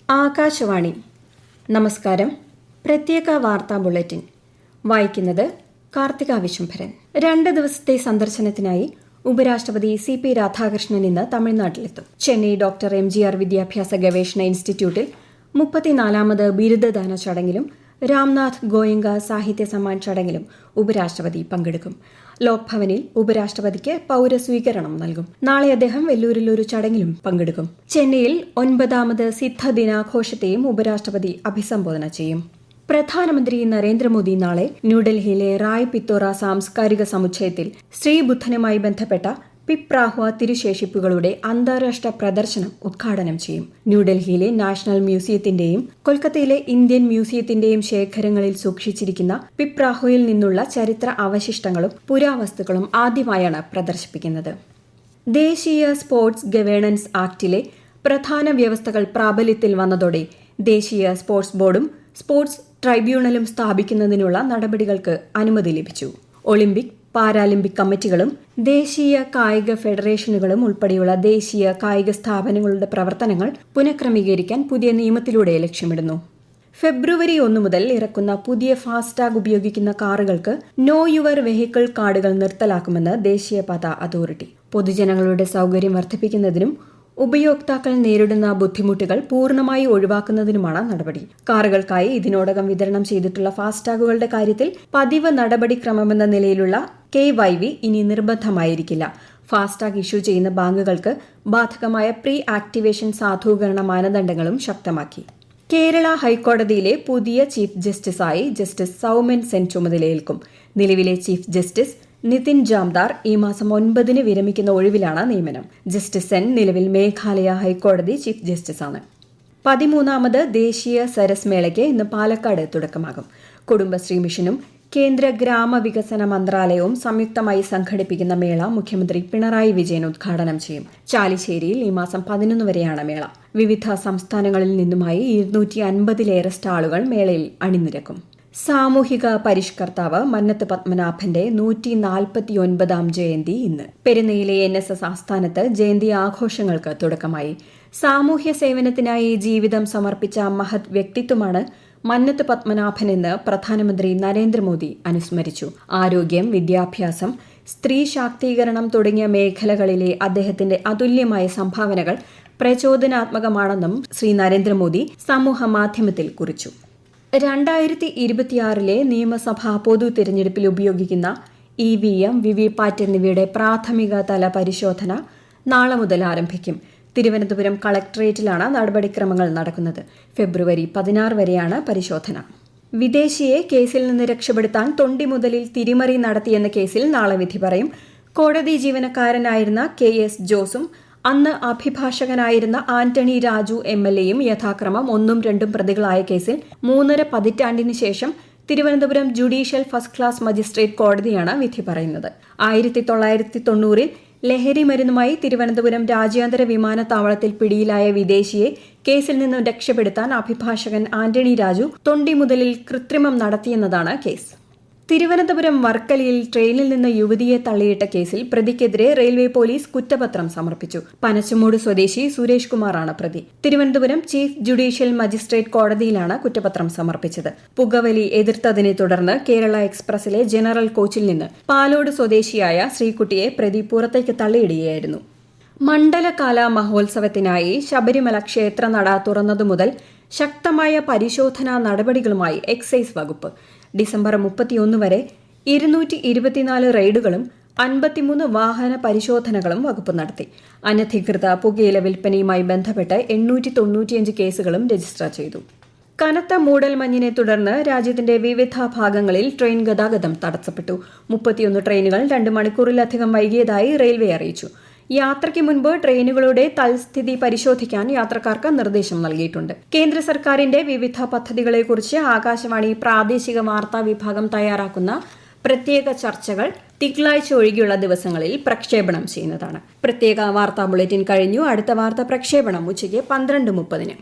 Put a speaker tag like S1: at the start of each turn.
S1: ആകാശവാണി. നമസ്കാരം. പ്രത്യേക വാർത്താ ബുള്ളറ്റിൻ വായിക്കുന്നത് കാർത്തിക വിശംഭരൻ. 2 ദിവസത്തെ സന്ദർശനത്തിനായി ഉപരാഷ്ട്രപതി CP രാധാകൃഷ്ണൻ ഇന്ന് തമിഴ്നാട്ടിലെത്തും. ചെന്നൈ ഡോക്ടർ MGR വിദ്യാഭ്യാസ ഗവേഷണ ഇൻസ്റ്റിറ്റ്യൂട്ടിൽ 34ാമത് ബിരുദദാന ചടങ്ങിലും രാംനാഥ് ഗോയങ്ക സാഹിത്യ സമ്മാൻ ചടങ്ങിലും ഉപരാഷ്ട്രപതി പങ്കെടുക്കും. ലോക് ഭവനിൽ ഉപരാഷ്ട്രപതിക്ക് പൌരസ്വീകരണം നൽകും. നാളെ അദ്ദേഹം വെല്ലൂരിൽ ഒരു ചടങ്ങിലും പങ്കെടുക്കും. ചെന്നൈയിൽ 9ാമത് സിദ്ധ ദിനാഘോഷത്തെയും ഉപരാഷ്ട്രപതി അഭിസംബോധന ചെയ്യും. പ്രധാനമന്ത്രി നരേന്ദ്രമോദി നാളെ ന്യൂഡൽഹിയിലെ റായ് പിത്തോറ സാംസ്കാരിക സമുച്ചയത്തിൽ ശ്രീബുദ്ധനുമായി ബന്ധപ്പെട്ട പിപ്രാഹ്വ തിരുശേഷിപ്പുകളുടെ അന്താരാഷ്ട്ര പ്രദർശനം ഉദ്ഘാടനം ചെയ്യും. ന്യൂഡൽഹിയിലെ നാഷണൽ മ്യൂസിയത്തിന്റെയും കൊൽക്കത്തയിലെ ഇന്ത്യൻ മ്യൂസിയത്തിന്റെയും ശേഖരങ്ങളിൽ സൂക്ഷിച്ചിരിക്കുന്ന പിപ്രാഹ്വയിൽ നിന്നുള്ള ചരിത്ര അവശിഷ്ടങ്ങളും പുരാവസ്തുക്കളും ആദ്യമായാണ് പ്രദർശിപ്പിക്കുന്നത്. ദേശീയ സ്പോർട്സ് ഗവേണൻസ് ആക്ടിലെ പ്രധാന വ്യവസ്ഥകൾ പ്രാബല്യത്തിൽ വന്നതോടെ ദേശീയ സ്പോർട്സ് ബോർഡും സ്പോർട്സ് ട്രൈബ്യൂണലും സ്ഥാപിക്കുന്നതിനുള്ള നടപടികൾക്ക് അനുമതി ലഭിച്ചു. ഒളിമ്പിക്, പാരാലിമ്പിക് കമ്മിറ്റികളും ദേശീയ കായിക ഫെഡറേഷനുകളും ഉൾപ്പെടെയുള്ള ദേശീയ കായിക സ്ഥാപനങ്ങളുടെ പ്രവർത്തനങ്ങൾ പുനഃക്രമീകരിക്കാൻ പുതിയ നിയമത്തിലൂടെ ലക്ഷ്യമിടുന്നു. ഫെബ്രുവരി 1 മുതൽ ഇറക്കുന്ന പുതിയ ഫാസ്ടാഗ് ഉപയോഗിക്കുന്ന കാറുകൾക്ക് നോ യുവർ വെഹിക്കിൾ കാർഡുകൾ നിർത്തലാക്കുമെന്ന് ദേശീയപാത അതോറിറ്റി. പൊതുജനങ്ങളുടെ സൌകര്യം വർദ്ധിപ്പിക്കുന്നതിനും ഉപയോക്താക്കൾ നേരിടുന്ന ബുദ്ധിമുട്ടുകൾ പൂർണ്ണമായി ഒഴിവാക്കുന്നതിനുമാണ് നടപടി. കാറുകൾക്കായി ഇതിനോടകം വിതരണം ചെയ്തിട്ടുള്ള ഫാസ്ടാഗുകളുടെ കാര്യത്തിൽ പതിവ് നടപടിക്രമമെന്ന നിലയിലുള്ള KYV ഇനി നിർബന്ധമായിരിക്കില്ല. ഫാസ്ടാഗ് ഇഷ്യൂ ചെയ്യുന്ന ബാങ്കുകൾക്ക് ബാധകമായ പ്രീ ആക്ടിവേഷൻ സാധൂകരണ മാനദണ്ഡങ്ങളും ശക്തമാക്കി. കേരള ഹൈക്കോടതിയിലെ പുതിയ ചീഫ് ജസ്റ്റിസായി ജസ്റ്റിസ് സൗമെൻ സെൻ ചുമതലയേൽക്കും. നിലവിലെ ചീഫ് ജസ്റ്റിസ് നിതിൻ ജാംദാർ ഈ മാസം 9 വിരമിക്കുന്ന ഒഴിവിലാണ് നിയമനം. ജസ്റ്റിസ് സെൻ നിലവിൽ മേഘാലയ ഹൈക്കോടതി ചീഫ് ജസ്റ്റിസാണ്. 13ാമത് ദേശീയ സരസ് മേളയ്ക്ക് ഇന്ന് പാലക്കാട് തുടക്കമാകും. കുടുംബശ്രീ മിഷനും കേന്ദ്ര ഗ്രാമവികസന മന്ത്രാലയവും സംയുക്തമായി സംഘടിപ്പിക്കുന്ന മേള മുഖ്യമന്ത്രി പിണറായി വിജയൻ ഉദ്ഘാടനം ചെയ്യും. ചാലിശ്ശേരിയിൽ ഈ മാസം 11 വരെയാണ് മേള. വിവിധ സംസ്ഥാനങ്ങളിൽ നിന്നുമായി 250-ലേറെ സ്റ്റാളുകൾ മേളയിൽ അണിനിരക്കും. സാമൂഹിക പരിഷ്കർത്താവ് മന്നത്ത് പത്മനാഭന്റെ 149ാം ജയന്തി ഇന്ന്. പെരുന്നയിലെ NSS ആസ്ഥാനത്ത് ജയന്തി ആഘോഷങ്ങൾക്ക് തുടക്കമായി. സാമൂഹ്യ സേവനത്തിനായി ജീവിതം സമർപ്പിച്ച മഹത് വ്യക്തിത്വമാണ് മന്നത്ത് പത്മനാഭനെന്ന് പ്രധാനമന്ത്രി നരേന്ദ്രമോദി അനുസ്മരിച്ചു. ആരോഗ്യം, വിദ്യാഭ്യാസം, സ്ത്രീ ശാക്തീകരണം തുടങ്ങിയ മേഖലകളിലെ അദ്ദേഹത്തിന്റെ അതുല്യമായ സംഭാവനകൾ പ്രചോദനാത്മകമാണെന്നും ശ്രീ നരേന്ദ്രമോദി സമൂഹ മാധ്യമത്തിൽ കുറിച്ചു. 2026 നിയമസഭാ പൊതു തിരഞ്ഞെടുപ്പിൽ ഉപയോഗിക്കുന്ന EVM, VVPAT എന്നിവയുടെ പ്രാഥമിക തല പരിശോധന നാളെ മുതൽ ആരംഭിക്കും. തിരുവനന്തപുരം കളക്ടറേറ്റിലാണ് നടപടിക്രമങ്ങൾ നടക്കുന്നത്. ഫെബ്രുവരി 16 വരെയാണ് പരിശോധന. വിദേശിയെ കേസിൽ നിന്ന് രക്ഷപ്പെടുത്താൻ തൊണ്ടിമുതലിൽ തിരിമറി നടത്തിയെന്ന കേസിൽ നാളെ വിധി പറയും. കോടതി ജീവനക്കാരനായിരുന്ന KS ജോസും അന്ന് അഭിഭാഷകനായിരുന്ന ആന്റണി രാജു MLAയും യഥാക്രമം 1ഉം 2ഉം പ്രതികളായ കേസിൽ 3.5 പതിറ്റാണ്ടിന് ശേഷം Thiruvananthapuram judicial first class magistrate കോടതിയാണ് വിധി പറയുന്നത്. 1990-ൽ ലഹരി മരുന്നുമായി തിരുവനന്തപുരം രാജ്യാന്തര വിമാനത്താവളത്തിൽ പിടിയിലായ വിദേശിയെ കേസിൽ നിന്നും രക്ഷപ്പെടുത്താൻ അഭിഭാഷകൻ ആന്റണി രാജു തൊണ്ടിമുതലിൽ കൃത്രിമം നടത്തിയെന്നതാണ് കേസ്. തിരുവനന്തപുരം വർക്കലയിൽ ട്രെയിനിൽ നിന്ന് യുവതിയെ തള്ളിയിട്ട കേസിൽ പ്രതിക്കെതിരെ റെയിൽവേ പോലീസ് കുറ്റപത്രം സമർപ്പിച്ചു. പനച്ചമൂട് സ്വദേശി സുരേഷ് കുമാറാണ് പ്രതി. തിരുവനന്തപുരം ചീഫ് ജുഡീഷ്യൽ മജിസ്ട്രേറ്റ് കോടതിയിലാണ് കുറ്റപത്രം സമർപ്പിച്ചത്. പുകവലി എതിർത്തതിനെ തുടർന്ന് കേരള എക്സ്പ്രസിലെ ജനറൽ കോച്ചിൽ നിന്ന് പാലോട് സ്വദേശിയായ ശ്രീകുട്ടിയെ പ്രതി പുറത്തേക്ക് തള്ളിയിടുകയായിരുന്നു. മണ്ഡലകാല മഹോത്സവത്തിനായി ശബരിമല ക്ഷേത്രനട തുറന്നതു മുതൽ ശക്തമായ പരിശോധനാ നടപടികളുമായി എക്സൈസ് വകുപ്പ്. ഡിസംബർ 31 വരെ 224 റെയ്ഡുകളും 53 വാഹന പരിശോധനകളും വകുപ്പ് നടത്തി. അനധികൃത പുകയില വിൽപ്പനയുമായി ബന്ധപ്പെട്ട് 895 കേസുകളും രജിസ്റ്റർ ചെയ്തു. കനത്ത മൂടൽമഞ്ഞിനെ തുടർന്ന് രാജ്യത്തിന്റെ വിവിധ ഭാഗങ്ങളിൽ ട്രെയിൻ ഗതാഗതം തടസ്സപ്പെട്ടു. 31 ട്രെയിനുകൾ 2 മണിക്കൂറിലധികം വൈകിയതായി റെയിൽവേ അറിയിച്ചു. യാത്രയ്ക്ക് മുൻപ് ട്രെയിനുകളുടെ തൽസ്ഥിതി പരിശോധിക്കാൻ യാത്രക്കാർക്ക് നിർദ്ദേശം നൽകിയിട്ടുണ്ട്. കേന്ദ്ര സർക്കാരിന്റെ വിവിധ പദ്ധതികളെക്കുറിച്ച് ആകാശവാണി പ്രാദേശിക വാർത്താ വിഭാഗം തയ്യാറാക്കുന്ന പ്രത്യേക ചർച്ചകൾ തിങ്കളാഴ്ച ഒഴികെയുള്ള ദിവസങ്ങളിൽ പ്രക്ഷേപണം ചെയ്യുന്നതാണ്. പ്രത്യേക വാർത്താ ബുള്ളറ്റിൻ കഴിഞ്ഞു. അടുത്ത വാർത്താ പ്രക്ഷേപണം ഉച്ചയ്ക്ക് 12:30.